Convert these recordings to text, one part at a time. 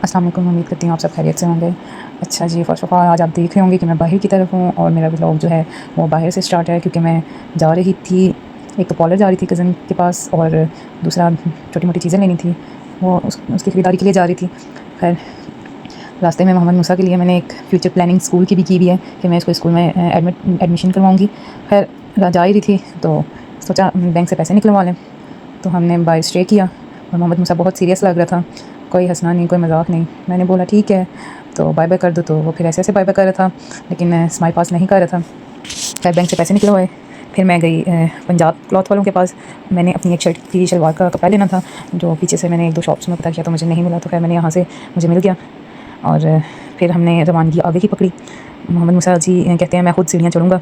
अस्सलाम वालेकुम। उम्मीद करती हूँ आप सब खैरियत से होंगे। अच्छा जी, फ़र्स्ट ऑफ़ ऑल आज आप देख रहे होंगे कि मैं बाहर की तरफ हूँ और मेरा व्लॉग जो है वो बाहर से स्टार्ट है, क्योंकि मैं जा रही थी, एक तो पार्लर जा रही थी कज़न के पास, और दूसरा छोटी मोटी चीज़ें लेनी थी, वो उसकी ख़रीदारी के लिए जा रही थी। खैर, रास्ते में मोहम्मद मूसा के लिए मैंने एक फ्यूचर प्लानिंग स्कूल की भी की हुई है कि मैं इसको स्कूल में एडमिशन करवाऊँगी। खैर, जा ही रही थी तो सोचा बैंक से पैसे निकलवा लें, तो हमने बाय स्टे किया और मोहम्मद मूसा बहुत सीरियस लग रहा था, कोई हँसना नहीं, कोई मज़ाक नहीं। मैंने बोला ठीक है, तो बाय बाय कर दो, तो वो फिर ऐसे-ऐसे बाय बाय कर रहा था, लेकिन स्माइल पास नहीं कर रहा था। खैर, बैंक से पैसे निकलवाए, फिर मैं गई पंजाब क्लॉथ वालों के पास। मैंने अपनी एक शर्ट की शलवार का कपड़ा लेना था, जो पीछे से मैंने 1-2 शॉप्स में पता किया तो मुझे नहीं मिला, तो खैर मैंने यहाँ से मुझे मिल गया और फिर हमने रवानगी आगे की पकड़ी। मोहम्मद मूसा जी कहते हैं मैं खुद सीढ़ियाँ चढ़ूँगा,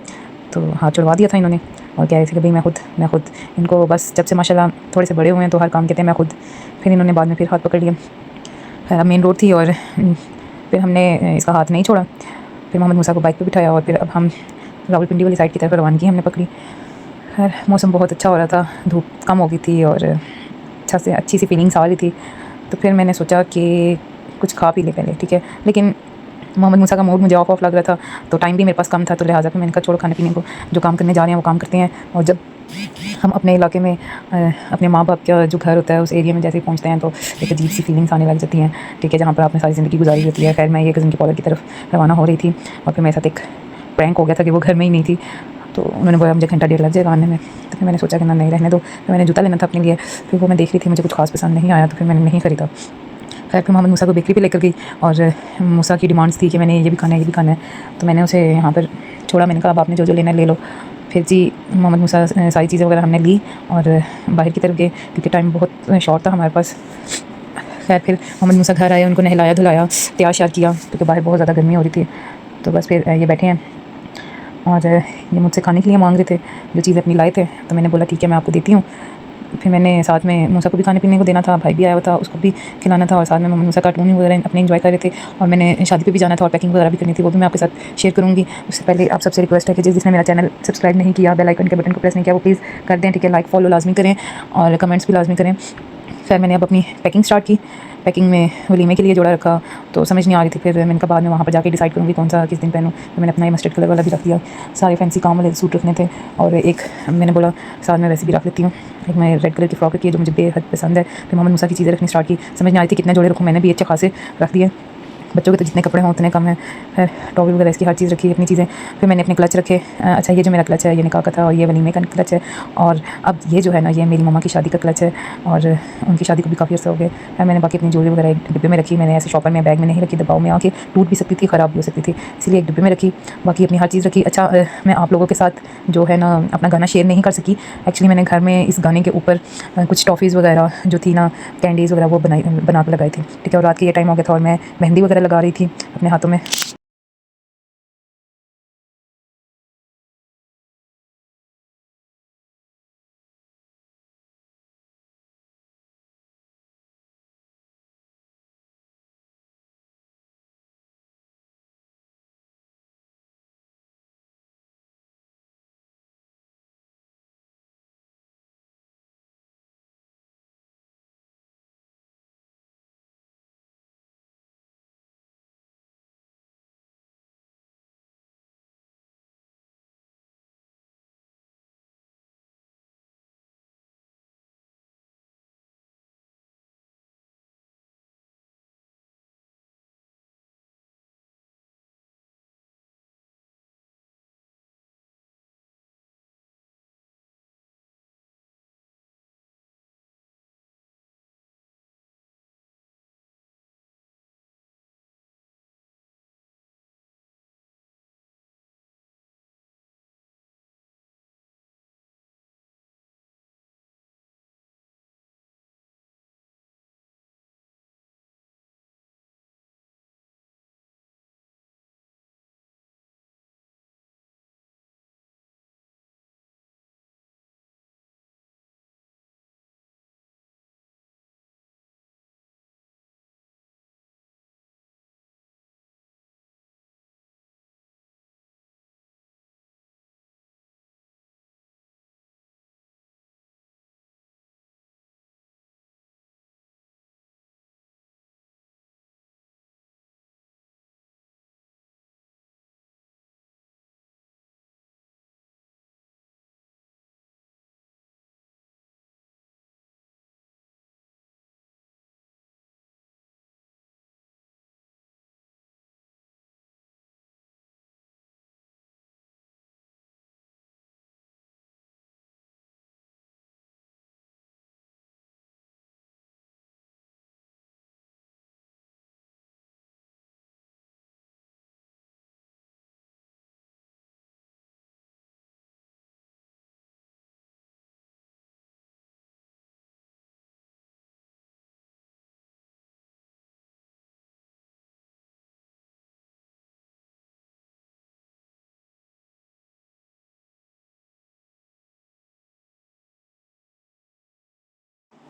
तो हाथ छुड़वा दिया था इन्होंने और कह रहे थे कि भई मैं खुद। इनको बस जब से माशाल्लाह थोड़े से बड़े हुए हैं तो हर काम कहते हैं मैं खुद। फिर इन्होंने बाद में फिर हाथ पकड़ लिया। खैर, अब मेन रोड थी और फिर हमने इसका हाथ नहीं छोड़ा। फिर मोहम्मद मूसा को बाइक पे बिठाया और फिर अब हम रावलपिंडी वाली साइड की तरफ रवानगी हमने पकड़ी। खैर, मौसम बहुत अच्छा हो रहा था, धूप कम हो गई थी और अच्छी सी फीलिंग्स आ रही थी। तो फिर मैंने सोचा कि कुछ खा पी लें पहले, ठीक है। लेकिन मोहम्मद मूसा का मूड मुझे ऑफ लग रहा था, तो टाइम भी मेरे पास कम था, तो लिहाजा फिर मैंने कहा छोड़ो खाने पीने को, जो काम करने जा रहे हैं वो काम करते हैं। और जब हम अपने इलाके में अपने माँ बाप का जो घर होता है उस एरिया में जैसे ही पहुँचते हैं तो एक अजीब सी फीलिंग्स आने लग जाती हैं, ठीक है, जहाँ पर आपने सारी ज़िंदगी गुजारी होती है। खैर, मैं ये कज़न के कॉलेज की तरफ रवाना हो रही थी और फिर मेरे साथ एक प्रैंक हो गया था कि वो घर में ही नहीं थी, तो उन्होंने बोला मुझे घंटा डेढ़ लग जाएगा आने में। तो फिर मैंने सोचा कि ना, नहीं रहने दो। फिर मैंने जूता लेना था अपने लिए, फिर वो मैं देख रही थी, मुझे कुछ खास पसंद नहीं आया, तो फिर मैंने नहीं खरीदा। खैर, फिर मोहम्मद मूसा को बेकरी पे लेकर गई और मूसा की डिमांड्स थी कि मैंने ये भी खाना है, ये भी खाना है, तो मैंने उसे यहाँ पर छोड़ा। मैंने कहा अब आपने जो जो लेना है ले लो। फिर जी, मोहम्मद मूसा सारी चीज़ें वगैरह हमने ली और बाहर की तरफ गए, क्योंकि टाइम बहुत शॉर्ट था हमारे पास। खैर, फिर मोहम्मद मूसा घर आए, उनको नहलाया धुलाया, तैयार श्यार किया, क्योंकि बाहर बहुत ज़्यादा गर्मी हो रही थी। तो बस फिर ये बैठे हैं और ये मुझसे खाने के लिए मांग रहे थे, जो चीज़ अपनी लाए थे, तो मैंने बोला ठीक है मैं आपको देती हूँ। फिर मैंने साथ में मूसा को भी खाने पीने को देना था, भाई भी आया हुआ था, उसको भी खिलाना था, और साथ में मूसा कार्टून वगैरह अपने एंजॉय कर रहे थे। और मैंने शादी पे भी जाना था और पैकिंग वगैरह भी करनी थी, वो भी मैं आपके साथ शेयर करूँगी। उससे पहले आप सबसे रिक्वेस्ट है कि जिसने मेरा चैनल सब्सक्राइब नहीं किया, बेल आइकन के बटन को प्रेस नहीं किया, वो प्लीज़ कर दें, ठीक है। लाइक फॉलो लाजमी करें और कमेंट्स भी लाजमी करें। खैर, मैंने अब अपनी पैकिंग स्टार्ट की। पैकिंग में वलीमे के लिए जोड़ा रखा, तो समझ नहीं आ रही थी, फिर मैंने कहा बाद में वहाँ पर जाके डिसाइड करूँगी कौन सा किस दिन पहनूँ। तो मैंने अपना ये मस्टर्ड कलर वाला भी रख दिया। सारे फैंसी काम वाले सूट रखने थे और एक मैंने बोला साथ में वैसे भी रख लेती हूँ। एक मैं रेड कलर की फ्रॉक रखी है जो मुझे बेहद पसंद है। फिर मोहम्मद मूसा की चीज़ें रखनी स्टार्ट की, समझ नहीं आ रही थी कितने जोड़े रखूँ, मैंने भी अच्छे खासे रख दिए। बच्चों के तो जितने कपड़े हों उतने कम हैं। फिर टॉवल वगैरह इसकी हर चीज़ रखी, अपनी चीज़ें। फिर मैंने अपने क्लच रखे। अच्छा, ये जो मेरा क्लच है ये निकाह का था और ये वलीमे का क्लच है। और अब ये जो है ना, ये मेरी मम्मा की शादी का क्लच है और उनकी शादी को भी काफ़ी अर्सा हो गया। फिर मैंने बाकी अपनी ज्वेलरी वगैरह एक डिब्बे में रखी। मैंने ऐसे शॉपर में बैग में नहीं रखी, दबाव में आके टूट भी सकती थी, ख़राब भी हो सकती थी, इसलिए एक डिब्बे में रखी। बाकी अपनी हर चीज़ रखी। अच्छा, मैं आप लोगों के साथ जो है ना अपना गाना शेयर नहीं कर सकी। एक्चुअली मैंने घर में इस गाने के ऊपर कुछ टॉफ़ीज़ वगैरह जो थी ना, कैंडीज़ वगैरह, वो बना के लगाई थी, ठीक है। और रात के ये टाइम हो गया था और मैं मेहंदी वगैरह लगा रही थी अपने हाथों में।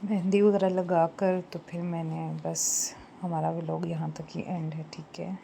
मेहंदी वगैरह लगा कर तो फिर मैंने बस हमारा व्लॉग यहाँ तक ही एंड है, ठीक है।